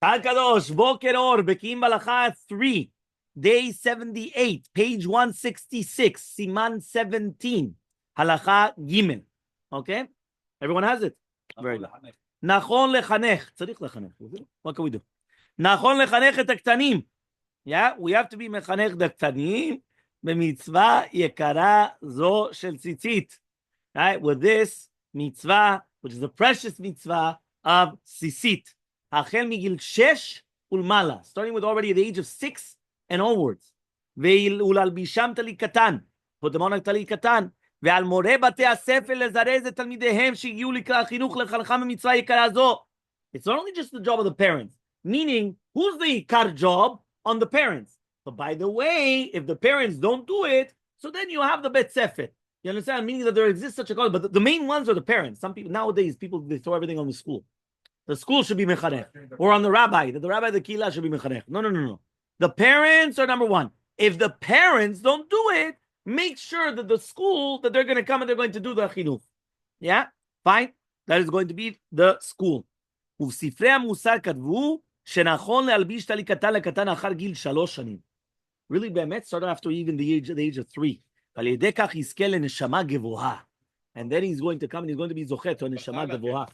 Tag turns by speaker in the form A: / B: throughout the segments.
A: Kadosh, Boker Or, Bekiim Bahalacha 3, day 78, page 166, Siman 17, Halacha Gimel. Okay? Everyone has it? Very good. Nachon lechanech. Tzarich lechanech. What can we do? Nachon lechanech et haktanim. Yeah, we have to be mechanech the ktanim b'mitzvah yekara zo shel tzitzit. Right? With this mitzvah, which is a precious mitzvah of tzitzit. Hachel migil shesh ulmala. Starting with already at the age of 6 and onwards. Ve'ulalbisham talit katan. Put them on a talit katan. ועל מורי בתי הספר לזרז את תלמידיהם שהגיעו לקראת חינוך לחנכם במצווה יקרה זו. It's not only just the job of the parents, meaning who's the ikar job on the parents. But by the way, if the parents don't do it, so then you have the bet sefer. You understand? Meaning that there exists such a call, but the main ones are the parents. Some people nowadays, they throw everything on the school. The school should be mechanech, or on the rabbi. The rabbi, the kila should be mechanech. No. The parents are number one. If the parents don't do it, make sure that the school that they're going to come and they're going to do the chinuch. Yeah? Fine? That is going to be the school. ובספרי המוסר כתבו שנכון להלביש טלי קטן לקטן אחר גיל 3 שנים. Really, באמת, started after even the age of 3. ועל ידי כך יזכה לנשמה גבוהה. And then he's going to come and he's going to be זוכה to הנשמה גבוהה.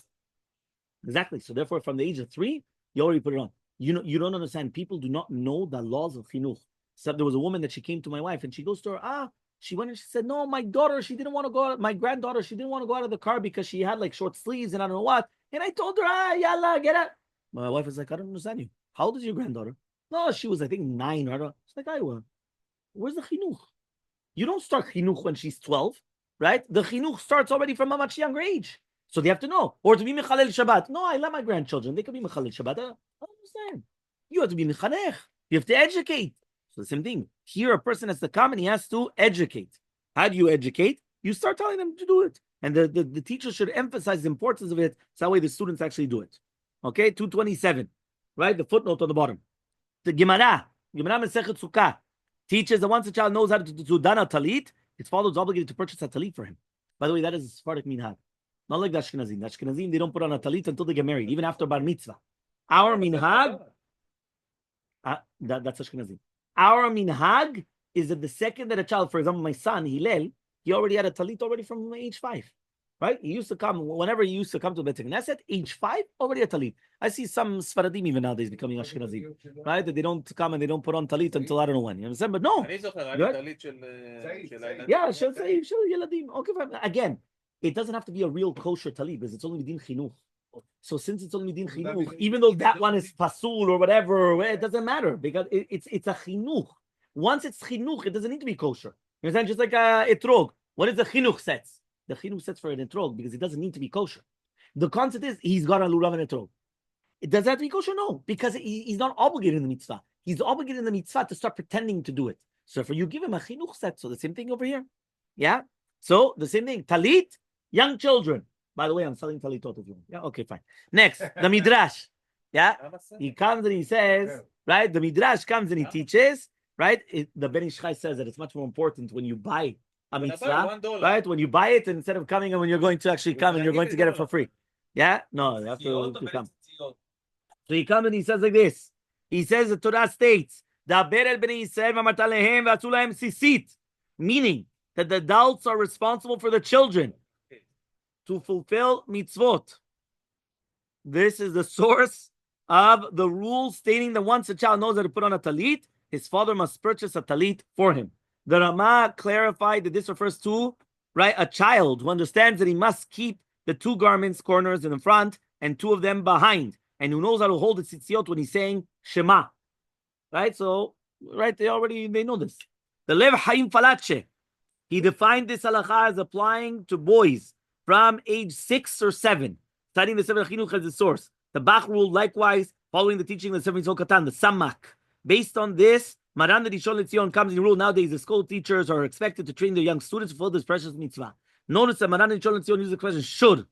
A: Exactly. So therefore, from the age of 3, you already put it on. You don't understand. People do not know the laws of chinuch. So there was a woman that she came to my wife and she goes to her, she went and she said, no, my daughter, she didn't want to go out, my granddaughter, she didn't want to go out of the car because she had like short sleeves and I don't know what. And I told her, yalla, get out. My wife was like, I don't understand you. How old is your granddaughter? No, she was, I think, 9 or I don't know. She's like, where's the chinuch? You don't start chinuch when she's 12, right? The chinuch starts already from a much younger age. So they have to know. Or to be mechalel Shabbat. No, I love my grandchildren. They can be mechalel Shabbat. I don't understand. You have to be mechanech. You have to educate. So the same thing. Here, a person has to come and he has to educate. How do you educate? You start telling them to do it. And the teacher should emphasize the importance of it. So that way the students actually do it. Okay, 227. Right? The footnote on the bottom. The Gemara Mesechet Sukkah, teaches that once a child knows how to do dana talit, his father is obligated to purchase a talit for him. By the way, that is a Sephardic minhag. Not like the Ashkenazim. The Ashkenazim, they don't put on a talit until they get married, even after bar mitzvah. Our minhag, that's Ashkenazim. Our minhag is that the second that a child, for example, my son, Hillel, he already had a talit already from age 5. Right? He used to come, whenever he used to come to Bet Knesset, age 5, already a talit. I see some Sfaradim even nowadays becoming Ashkenazim. Right? That they don't come and they don't put on talit until I don't know when. You understand? But no. Yeah, shel Yeladim. Okay, again, it doesn't have to be a real kosher talit because it's only Midin Chinuch. So since it's only Midin Chinuch, even though that one is pasul or whatever, it doesn't matter because it's a chinuch. Once it's chinuch, it doesn't need to be kosher. You understand? Just like a etrog. What is the chinuch sets? The chinuch sets for an etrog because it doesn't need to be kosher. The concept is he's got a lulav and etrog. It does have to be kosher? No, because he's not obligated in the mitzvah. He's obligated in the mitzvah to start pretending to do it. So for you give him a chinuch set. So the same thing over here. Yeah? So the same thing. Talit, young children. By the way, I'm selling talitot if you want. Yeah, okay, fine. Next, the midrash. Yeah? He comes and he says, right? The midrash comes and he teaches, right? The Ben Ish Chai says that it's much more important when you buy a mitzvah, right? When you buy it instead of coming and when you're going to actually come and you're going to get it for free. Yeah? No, you have to come. So he comes and he says like this. He says the Torah states, meaning that the adults are responsible for the children to fulfill mitzvot. This is the source of the rule stating that once a child knows how to put on a talit, his father must purchase a talit for him. The Rama clarified that this refers to, right, a child who understands that he must keep the 2 garments corners in the front and 2 of them behind, and who knows how to hold the tzitziot when he's saying Shema. Right? So, right, they know this. The Lev Haim Falache, he defined this halacha as applying to boys from age 6 or 7, studying the Sefer Chinuch as the source. The Bach rule, likewise, following the teaching of the Sefer Yitzhak Katan, the Samak. Based on this, Maran the Rishon LeZion comes in rule. Nowadays, the school teachers are expected to train their young students to fulfill this precious mitzvah. Notice that Maran the Rishon LeZion uses the expression should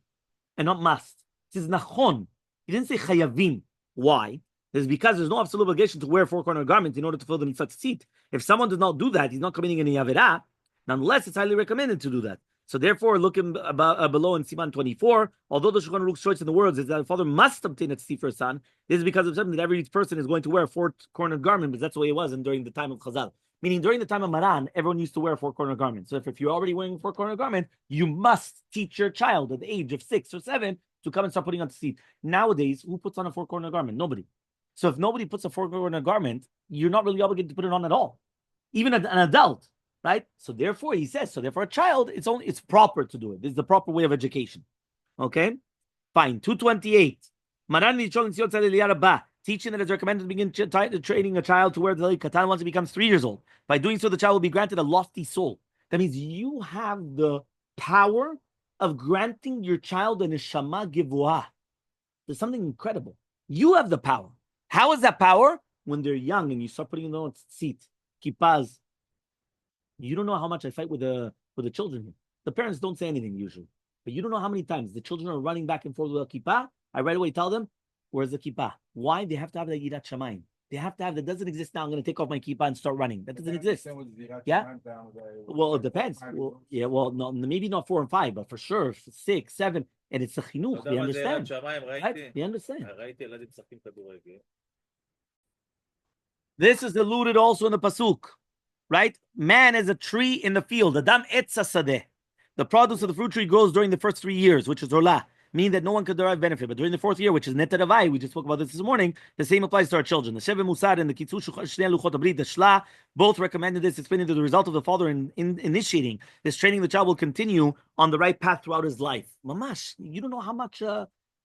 A: and not must. It says nachon. He didn't say chayavim. Why? It's because there's no absolute obligation to wear a 4-corner garment in order to fill the mitzvah seat. If someone does not do that, he's not committing any averah. Nonetheless, it's highly recommended to do that. So therefore, looking about, below in Siman 24, although the Shulchan Aruch's choice in the words is that the father must obtain a tzitzi for his son, this is because of something that every person is going to wear a four-cornered garment, because that's the way it was during the time of Chazal. Meaning, during the time of Maran, everyone used to wear a four-cornered garment. So if you're already wearing a four-cornered garment, you must teach your child at the age of 6 or 7 to come and start putting on tzitzit. Nowadays, who puts on a four-cornered garment? Nobody. So if nobody puts a four-cornered garment, you're not really obligated to put it on at all. Even an adult. Right? So therefore, he says, so therefore a child, it's proper to do it. This is the proper way of education. Okay? Fine. 228. Teaching that it's recommended to begin training a child to wear the talit katan once he becomes 3 years old. By doing so, the child will be granted a lofty soul. That means you have the power of granting your child a neshama givuah. There's something incredible. You have the power. How is that power? When they're young and you start putting them on tzitzit, kippahs. You don't know how much I fight with the children here. The parents don't say anything usually, but you don't know how many times the children are running back and forth with a kippah. I right away tell them, where's the kippah? Why? They have to have the yirat shamayim. They have to have that. Doesn't exist now. I'm going to take off my kippah and start running. That doesn't exist. Yeah. Well, it depends. Well, yeah. Well, no, maybe not 4 and 5, but for sure 6, 7, and it's a chinuch. They understand. Right? They understand. This is alluded also in the pasuk. Right? Man is a tree in the field. Adam etz hasadeh. The produce of the fruit tree grows during the first 3 years, which is olah, meaning that no one could derive benefit. But during the 4th year, which is neter avai, we just spoke about this morning, the same applies to our children. The Sheve Musar and the Kitzush Shnei Luchot Abrit, the Shla, both recommended this, explaining that the result of the father in initiating this training, the child will continue on the right path throughout his life. Mamash, you don't know how much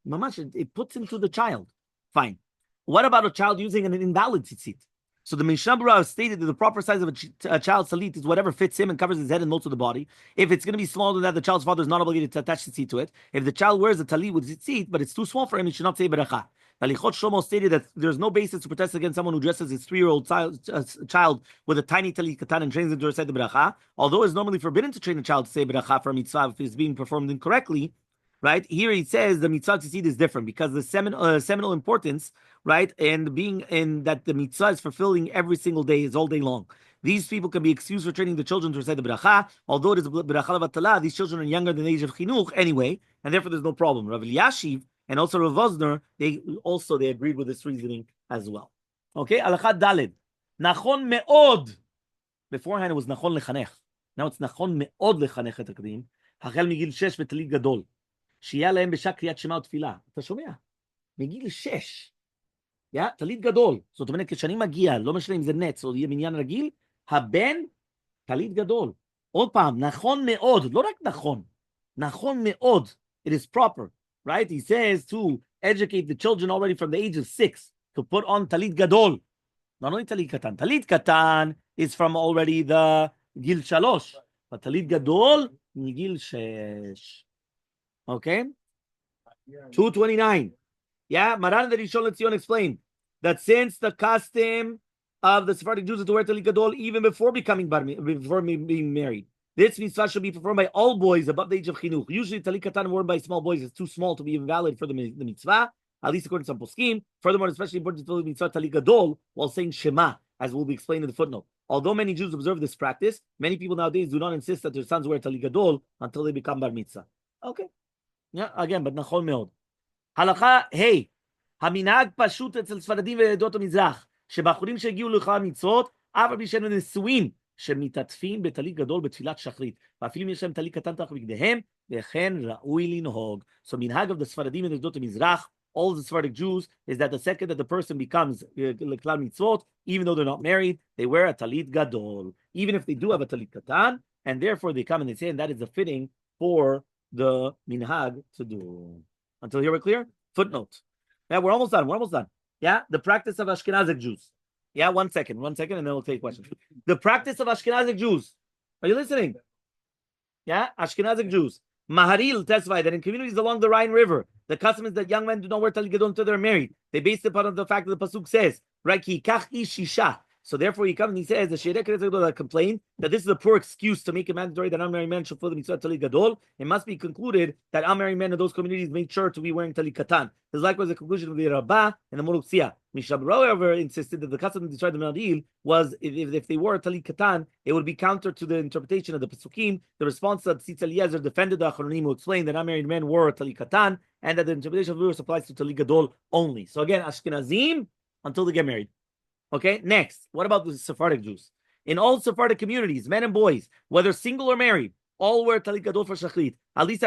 A: mamash it puts into the child. Fine. What about a child using an invalid tzitzit? So the Mishnah Berurah stated that the proper size of a child's talit is whatever fits him and covers his head and most of the body. If it's going to be smaller than that, the child's father is not obligated to attach tzitzit to it. If the child wears a talit with tzitzit, but it's too small for him, he should not say beracha. Halichot Shlomo stated that there's no basis to protest against someone who dresses his 3-year-old child with a tiny talit katan and trains him to recite the beracha. Although it's normally forbidden to train a child to say beracha for a mitzvah if it's being performed incorrectly, right? Here he says the mitzvah tzitzit is different because the seminal importance, right, and being in that the mitzvah is fulfilling every single day, is all day long. These people can be excused for training the children to recite the beracha. Although it is beracha levatala, these children are younger than the age of chinuch anyway, and therefore there's no problem. Rav Elyashiv and also Rav Vosner, they agreed with this reasoning as well. Okay, Alachat Daled. Nachon me'od. Beforehand it was nachon lechanech. Now it's nachon me'od lechanech et hakdim. Hachel migil 6 v'talit gadol. שיהיה להם בשעה קריאת שמע ותפילה. אתה שומע? מגיל 6. טלית גדול. זאת אומרת, כשאני מגיע, לא משנה אם זה נץ או יהיה מניין רגיל, הבן, טלית גדול. עוד פעם, נכון מאוד, לא רק נכון. נכון מאוד. It is proper. Right? He says to educate the children already from the age of 6 to put on talit gadol. Not only talit katan. Talit katan is from already the gil 3. But talit gadol, מגיל 6. Okay, 229. Yeah, Maran the Rishon LeZion explained that since the custom of the Sephardic Jews is to wear talit gadol even before being married, this mitzvah should be performed by all boys above the age of chinuch. Usually, talit katan worn by small boys is too small to be invalid for the mitzvah, at least according to some poskim. Furthermore, especially important to the mitzvah talit gadol while saying Shema, as will be explained in the footnote. Although many Jews observe this practice, many people nowadays do not insist that their sons wear talit gadol until they become bar mitzvah. Okay. Yeah, again, but נכון מאוד. הלכה, היי, המנהג פשוט אצל ספרדים ועדות המזרח, שבחורים שהגיעו לאחר המצוות, אף על פי שהם נשואים, שמתעטפים בטלית גדול בתפילת שחרית, ואפילו אם יש להם טלית קטן תחת בגדיהם, וכן ראוי לנהוג. So מנהג of the ספרדים and עדות המזרח, all of the Sephardic Jews, is that the second that the person becomes לכלל mitzvot, even though they're not married, they wear a talit gadol, even if they do have a talit katan, and therefore they come and they say, and that is the fitting for the minhag to do. Until here we're clear? Footnote. Yeah, we're almost done. Yeah, the practice of Ashkenazic Jews. Yeah, one second, and then we'll take questions. The practice of Ashkenazic Jews. Are you listening? Yeah, Ashkenazic Jews. Maharil testified that in communities along the Rhine River, the custom is that young men do not wear talit gadol until they're married. They based it upon the fact that the pasuk says, right, ki kach ish isha, So therefore, he comes and he says the Sheireh that complain that this is a poor excuse to make it mandatory that unmarried men should fulfill the mitzvah talit gadol. It must be concluded that unmarried men in those communities make sure to be wearing talit katan. This is likewise the conclusion of the Rabbi and the Morutzia. Mishabra, however, insisted that the custom to destroy the Me'adil was if they wore a talit katan, it would be counter to the interpretation of the Pesukim. The response that Tzitz Eliezer defended the Achronim who explained that unmarried men wore a talit katan and that the interpretation of the verse applies to talit gadol only. So again, Ashkenazim until they get married. Okay, next, what about the Sephardic Jews? In all Sephardic communities, men and boys, whether single or married, all wear talit gadol for shachrit, at least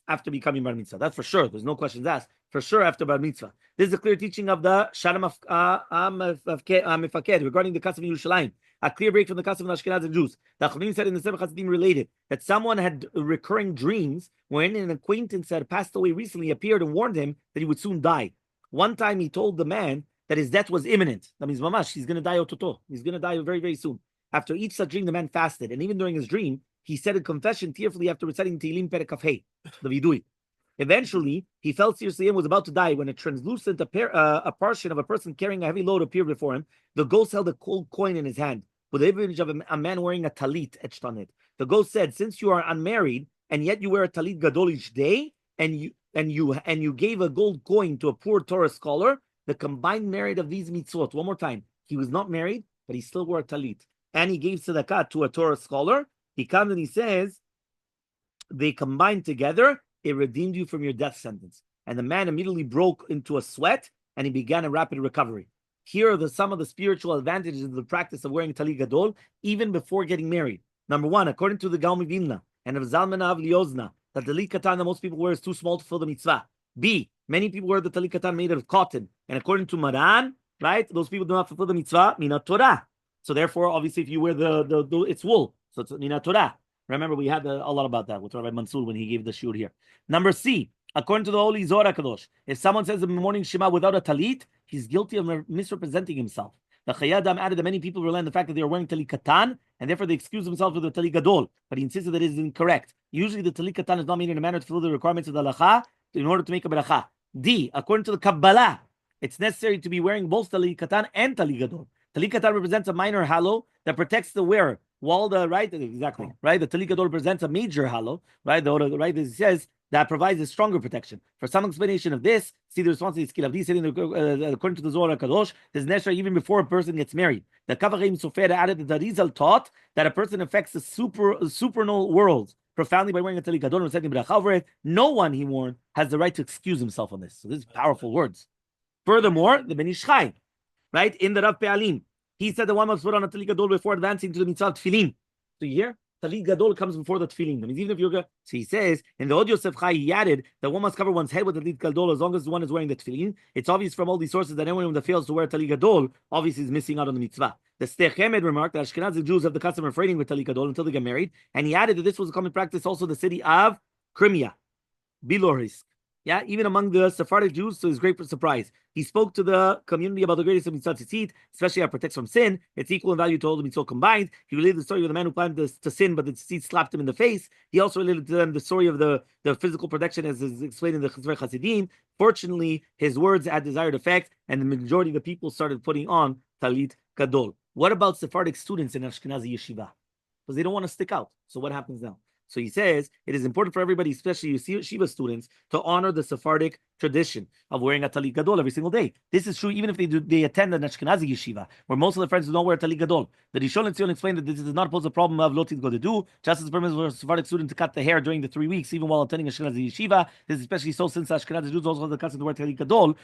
A: after becoming bar mitzvah. That's for sure. There's no questions asked. For sure, after bar mitzvah. This is a clear teaching of the Shalom Mifaked regarding the custom of Yerushalayim. A clear break from the custom of the Ashkenazi Jews. The Achronim said in the Sefer Chassidim related that someone had recurring dreams when an acquaintance that had passed away recently appeared and warned him that he would soon die. One time he told the man that his death was imminent. That means, mamash, he's going to die ototo. He's going to die very, very soon. After each such dream, the man fasted. And even during his dream, he said a confession tearfully after reciting Tehillim Perek Kaf Hey, the Vidui. Eventually, he felt seriously and was about to die when a translucent a portion of a person carrying a heavy load appeared before him. The ghost held a gold coin in his hand with the image of a man wearing a talit etched on it. The ghost said, "Since you are unmarried and yet you wear a talit gadol each day, and you gave a gold coin to a poor Torah scholar, the combined merit of these mitzvot." One more time, he was not married, but he still wore a talit, and he gave tzedakah to a Torah scholar. He comes and he says, they combined together. It redeemed you from your death sentence. And the man immediately broke into a sweat and he began a rapid recovery. Here are some of the spiritual advantages of the practice of wearing talit gadol even before getting married. Number one, according to the Gaon Vilna and of Zalman of Liozna, the talit katan that most people wear is too small to fill the mitzvah. B, many people wear the talit katan made of cotton. And according to Maran, right, those people do not fulfill the mitzvah, minat Torah. So therefore, obviously, if you wear the it's wool, so it's minat Torah. Remember, we had a lot about that with Rabbi Mansour when he gave the shiur here. Number C, according to the Holy Zohar Kadosh, if someone says in the morning Shema without a talit, he's guilty of misrepresenting himself. The Chayyadam added that many people rely on the fact that they are wearing talit katan, and therefore they excuse themselves with the talit gadol. But he insisted that it is incorrect. Usually the talit katan is not made in a manner to fulfill the requirements of the halacha in order to make a beracha. D, according to the Kabbalah, it's necessary to be wearing both talit katan and talit gadol. Talit katan represents a minor halo that protects the wearer, while the the talit gadol represents a major halo, right? It says that provides a stronger protection. For some explanation of this, see the response to the skill of these, according to the Zohar Kadosh, this is necessary even before a person gets married. The Kavachim Sofer added that the Rizal taught that a person affects the supernal world profoundly by wearing a talit gadol and reciting bracha over it. No one, he warned, has the right to excuse himself on this. So these powerful words. Furthermore, the Ben Ish Chai, right, in the Rav Pe'alim, he said the one must put on a talit gadol before advancing to the mitzvah of tefillin. So you hear? Talit gadol comes before the tefillin. That means even if you're so he says, in the Od Yosef Chai, he added that one must cover one's head with a talit gadol as long as the one is wearing the tefillin. It's obvious from all these sources that anyone that fails to wear talit gadol obviously is missing out on the mitzvah. The Stech Hemed remarked that Ashkenazi Jews have the custom of refraining with talit gadol until they get married, and he added that this was a common practice also in the city of Crimea, Bilorisk. Yeah, even among the Sephardic Jews, to his great surprise. He spoke to the community about the greatest of mitzvot tzitzit, especially how it protects from sin. It's equal in value to all the mitzvot combined. He related the story of the man who planned to sin, but the tzitzit slapped him in the face. He also related to them the story of the physical protection as is explained in the Chazver Hasidim. Fortunately, his words had desired effect, and the majority of the people started putting on talit gadol. What about Sephardic students in Ashkenazi yeshiva? Because they don't want to stick out. So what happens now? So he says it is important for everybody, especially yeshiva students, to honor the Sephardic tradition of wearing a talit gadol every single day. This is true even if they attend an Ashkenazi yeshiva, where most of the friends do not wear talit gadol. The Rishon LeZion explained that this does not pose a problem of lotit go to do, just as permissible for a Sephardic student to cut the hair during the 3 weeks, even while attending Ashkenazi yeshiva. This is especially so since Ashkenazi Jews also have the custom to wear talit gadol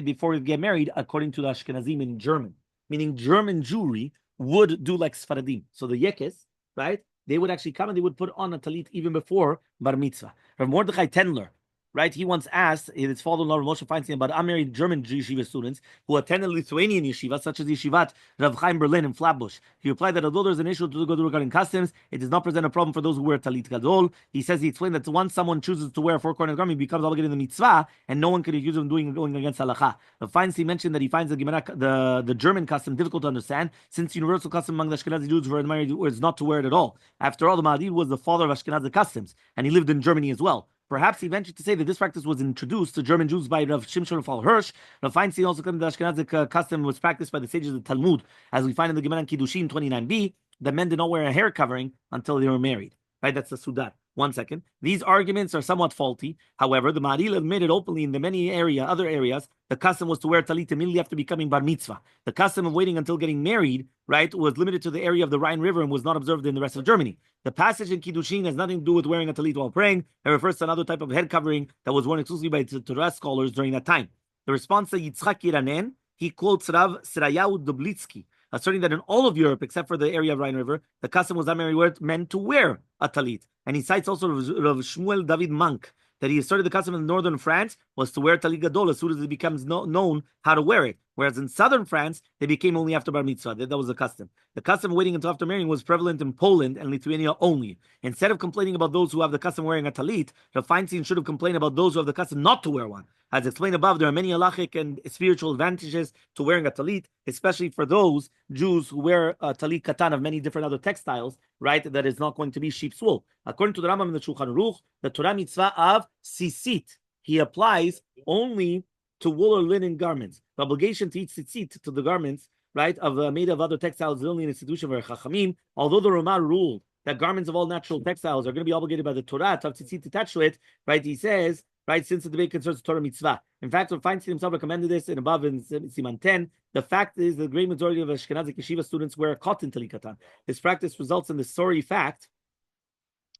A: before they get married, according to the Ashkenazim in German. Meaning German Jewry would do like Sfaradim. So the Yekes, right? They would actually come and they would put on a talit even before bar mitzvah. Rav Mordechai Tendler, right? He once asked his father-in-law Moshe Feinstein about unmarried German yeshiva students who attended Lithuanian yeshiva, such as Yeshivat Rav Chaim Berlin in Flatbush. He replied that although there's an issue to go regarding customs, it does not present a problem for those who wear talit gadol. He explained that once someone chooses to wear a four-cornered garment, he becomes obligated in the mitzvah, and no one can accuse him of going against halacha. Rav Feinstein mentioned that he finds the German custom difficult to understand, since universal custom among the Ashkenazi Jews who are married was not to wear it at all. After all, the Mahdi was the father of Ashkenazi customs, and he lived in Germany as well. Perhaps he ventured to say that this practice was introduced to German Jews by Rav Shimshon Raphael Hirsch. Rav Feinstein also claimed that the Ashkenazic custom was practiced by the sages of the Talmud, as we find in the Gemara in Kiddushin 29b, that men did not wear a hair covering until they were married. Right? That's the Sudat. 1 second. These arguments are somewhat faulty. However, the Maharil admitted openly in the many other areas, the custom was to wear talit immediately after becoming bar mitzvah. The custom of waiting until getting married, right, was limited to the area of the Rhine River and was not observed in the rest of Germany. The passage in Kiddushin has nothing to do with wearing a talit while praying. It refers to another type of head covering that was worn exclusively by Torah scholars during that time. The response to Yitzchak Iranen, he quotes Rav Srayahu Dublitsky, asserting that in all of Europe, except for the area of Rhine River, the custom was not meant to wear a talit. And he cites also Rav Shmuel David Monk, that he asserted the custom in northern France was to wear talit gadol as soon as it becomes known how to wear it. Whereas in southern France, they became only after bar mitzvah. That was the custom. The custom of waiting until after marrying was prevalent in Poland and Lithuania only. Instead of complaining about those who have the custom of wearing a talit, Rav Feinstein should have complained about those who have the custom not to wear one. As explained above, there are many halachic and spiritual advantages to wearing a talit, especially for those Jews who wear a talit katan of many different other textiles, right, that is not going to be sheep's wool. According to the Rambam in the Shulchan Aruch, the Torah mitzvah of sisit, he applies only to wool or linen garments. The obligation to eat tzitzit, to the garments, right, made of other textiles is only an institution for Chachamim. Although the Ramah ruled that garments of all natural textiles are going to be obligated by the Torah to have tzitzit attached to it, right, he says, right, since the debate concerns Torah mitzvah. In fact, Rav Feinstein himself recommended this in above in Siman 10. The fact is the great majority of Ashkenazic yeshiva students wear cotton talit katan. This practice results in the sorry fact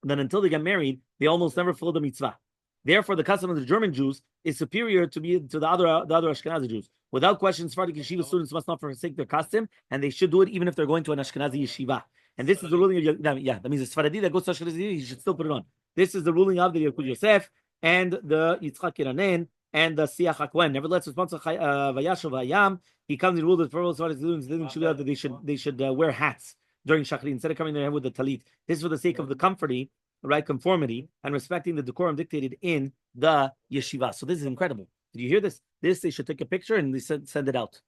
A: that until they get married, they almost never fulfill the mitzvah. Therefore, the custom of the German Jews is superior to the other Ashkenazi Jews. Without question, Sephardic yeshiva students must not forsake their custom, and they should do it even if they're going to an Ashkenazi yeshiva. And this is the ruling of that means the Sephardi that goes to Ashkenazi, he should still put it on. This is the ruling of the Yekud Yosef and the Yitzchak Iranen and the Siach HaKohen. Nevertheless, response to Vayashav Hayam, he comes to rule that for all Sephardic students that they should wear hats during Shachrit instead of coming there with the talit. This is for the sake of the conformity, and respecting the decorum dictated in the yeshiva. So this is incredible. Did you hear this? They should take a picture and they send it out.